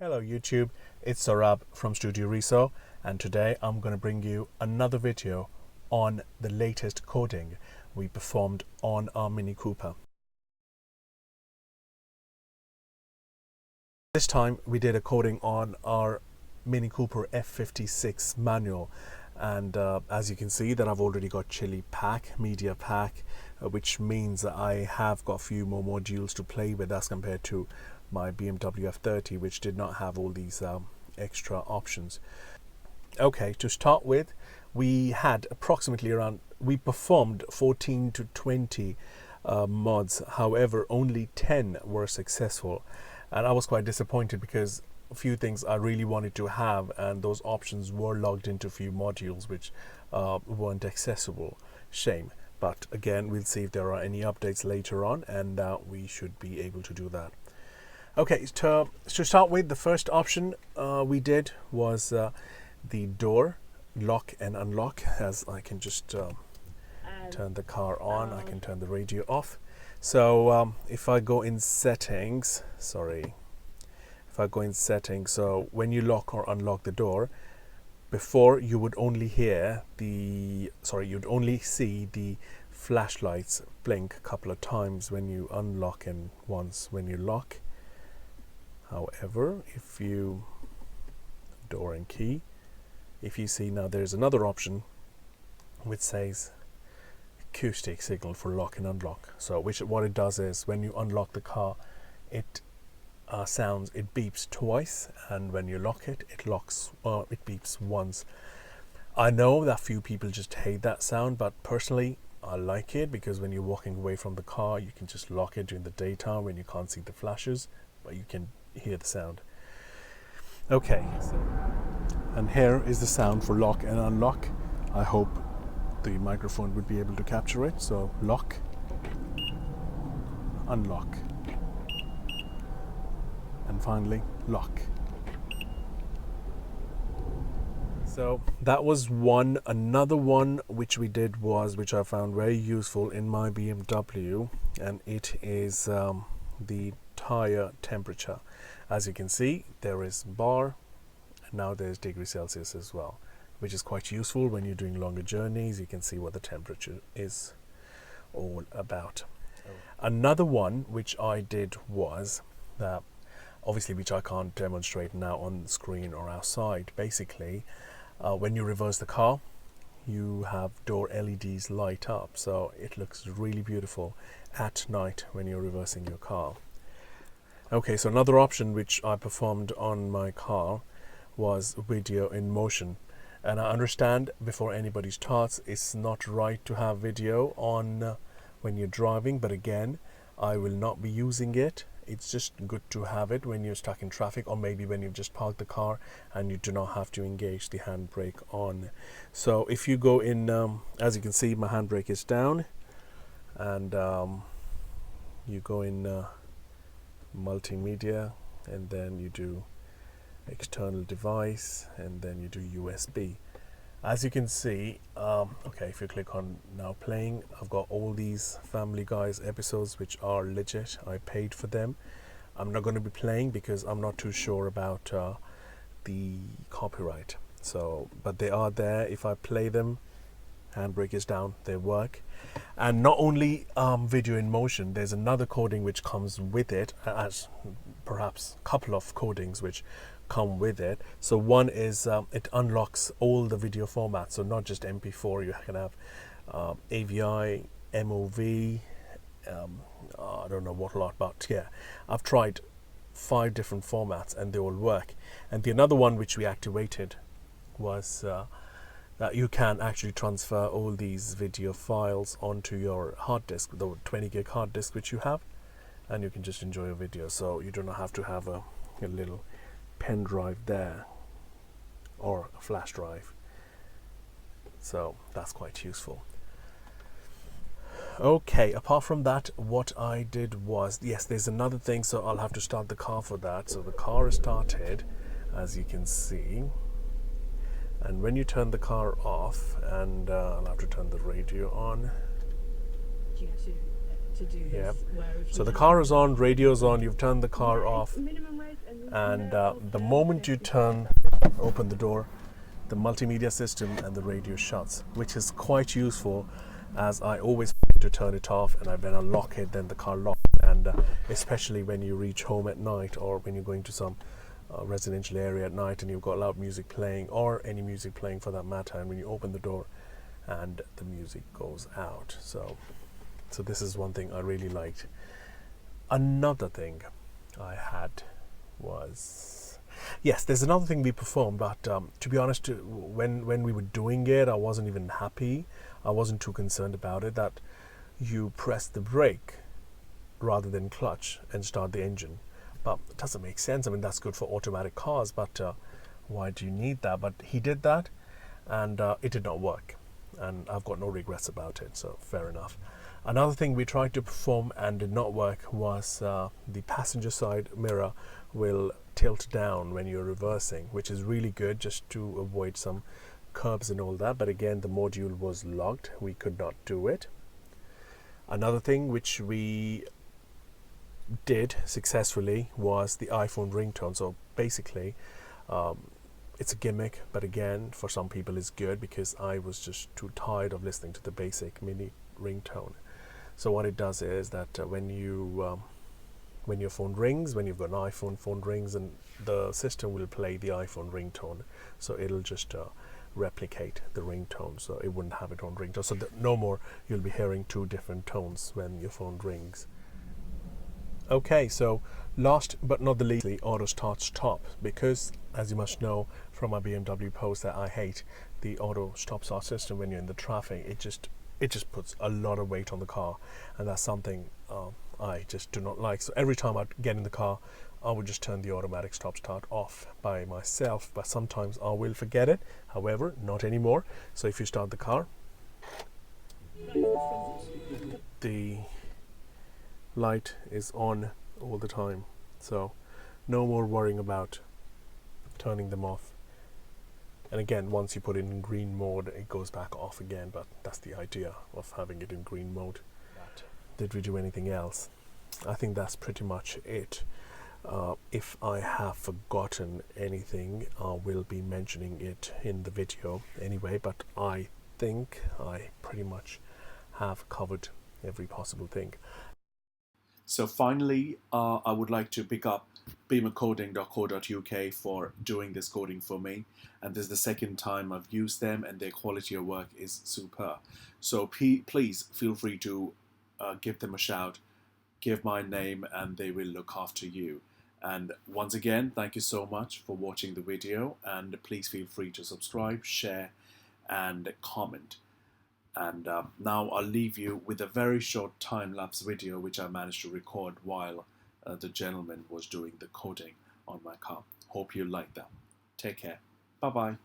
Hello YouTube, it's Saurabh from Studio Reso, and today I'm going to bring you another video on the latest coding we performed on our MINI Cooper. This time we did a coding on our MINI Cooper F56 manual, and as you can see that I've already got chili pack, media pack, which means that I have got a few more modules to play with as compared to my BMW F30, which did not have all these extra options. Okay, to start with, we had approximately we performed 14 to 20 mods. However, only 10 were successful, and I was quite disappointed because a few things I really wanted to have, and those options were logged into a few modules which weren't accessible. Shame. But again, we'll see if there are any updates later on, and we should be able to do that. Okay, to start with, the first option we did was the door lock and unlock. As I can just turn the car on, I can turn the radio off. So if I go in settings, so when you lock or unlock the door, before you would only hear you'd only see the flashlights blink a couple of times when you unlock and once when you lock. However, if you door and key, if you see now there's another option which says acoustic signal for lock and unlock. So what it does is when you unlock the car, it beeps twice, and when you lock it, it beeps once. I know that few people just hate that sound, but personally I like it because when you're walking away from the car, you can just lock it during the daytime when you can't see the flashes, but you can hear the sound. Okay, and here is the sound for lock and unlock. I hope the microphone would be able to capture it. So lock, unlock, and finally lock. So that was one. Another one which we did was, which I found very useful in my BMW, and it is the tire temperature. As you can see, there is bar, and now there's degrees Celsius as well, which is quite useful when you're doing longer journeys. You can see what the temperature is all about. Another one which I did was that, obviously, which I can't demonstrate now on the screen or outside. Basically, when you reverse the car, you have door LEDs light up, so it looks really beautiful at night when you're reversing your car. Okay, so another option which I performed on my car was video in motion. And I understand, before anybody starts, it's not right to have video on when you're driving, but again, I will not be using it. It's just good to have it when you're stuck in traffic, or maybe when you've just parked the car and you do not have to engage the handbrake on. So if you go in, as you can see, my handbrake is down, and you go in Multimedia, and then you do external device, and then you do USB. As you can see, okay, if you click on now playing, I've got all these Family Guys episodes which are legit. I paid for them. I'm not going to be playing because I'm not too sure about the copyright. So, but they are there. If I play them, handbrake is down, they work. And not only video in motion, there's another coding which comes with it, as perhaps a couple of codings which come with it. So one is it unlocks all the video formats, so not just MP4. You can have AVI, MOV, I don't know what a lot, but yeah, I've tried 5 different formats and they all work. And the another one which we activated was that you can actually transfer all these video files onto your hard disk, the 20 gig hard disk which you have, and you can just enjoy a video. So you do not have to have a little pen drive there or a flash drive. So that's quite useful. Okay, apart from that, what I did was, yes, there's another thing, so I'll have to start the car for that. So the car is started, as you can see. And when you turn the car off, and I'll have to turn the radio on. Yeah. So the car is on, radio's on, you've turned the car off, and the moment you open the door, the multimedia system and the radio shuts, which is quite useful, as I always forget to turn it off, and when I lock it, then the car locks. And especially when you reach home at night, or when you're going to some residential area at night and you've got loud music playing, or any music playing for that matter, and when you open the door and the music goes out. So this is one thing I really liked. Another thing I had was, yes, there's another thing we performed, but to be honest, when we were doing it, I wasn't even happy. I wasn't too concerned about it, that you press the brake rather than clutch and start the engine. But it doesn't make sense. I mean, that's good for automatic cars, but why do you need that? But he did that, and it did not work, and I've got no regrets about it, so fair enough. Another thing we tried to perform and did not work was the passenger side mirror will tilt down when you're reversing, which is really good just to avoid some curbs and all that. But again, the module was locked. We could not do it. Another thing which we did successfully was the iPhone ringtone. So basically, it's a gimmick, but again, for some people it's good, because I was just too tired of listening to the basic MINI ringtone. So what it does is that when your phone rings, when you've got an iPhone, phone rings, and the system will play the iPhone ringtone. So it'll just replicate the ringtone, so it wouldn't have its own ringtone. So no more you'll be hearing two different tones when your phone rings. Okay, so last but not the least, the auto start stop, because as you must know from my BMW post that I hate the auto stop start system when you're in the traffic. It just puts a lot of weight on the car, and that's something I just do not like. So every time I get in the car, I would just turn the automatic stop start off by myself, but sometimes I will forget it. However, not anymore. So if you start the car, the light is on all the time, so no more worrying about turning them off. And again, once you put it in green mode, it goes back off again, but that's the idea of having it in green mode. Did we do anything else? I think that's pretty much it. If I have forgotten anything, I will be mentioning it in the video anyway, but I think I pretty much have covered every possible thing. So finally, I would like to pick up beamercoding.co.uk for doing this coding for me, and this is the second time I've used them, and their quality of work is superb. So please feel free to give them a shout, give my name, and they will look after you. And once again, thank you so much for watching the video, and please feel free to subscribe, share, and comment. And now I'll leave you with a very short time-lapse video which I managed to record while the gentleman was doing the coding on my car. Hope you like that. Take care. Bye-bye.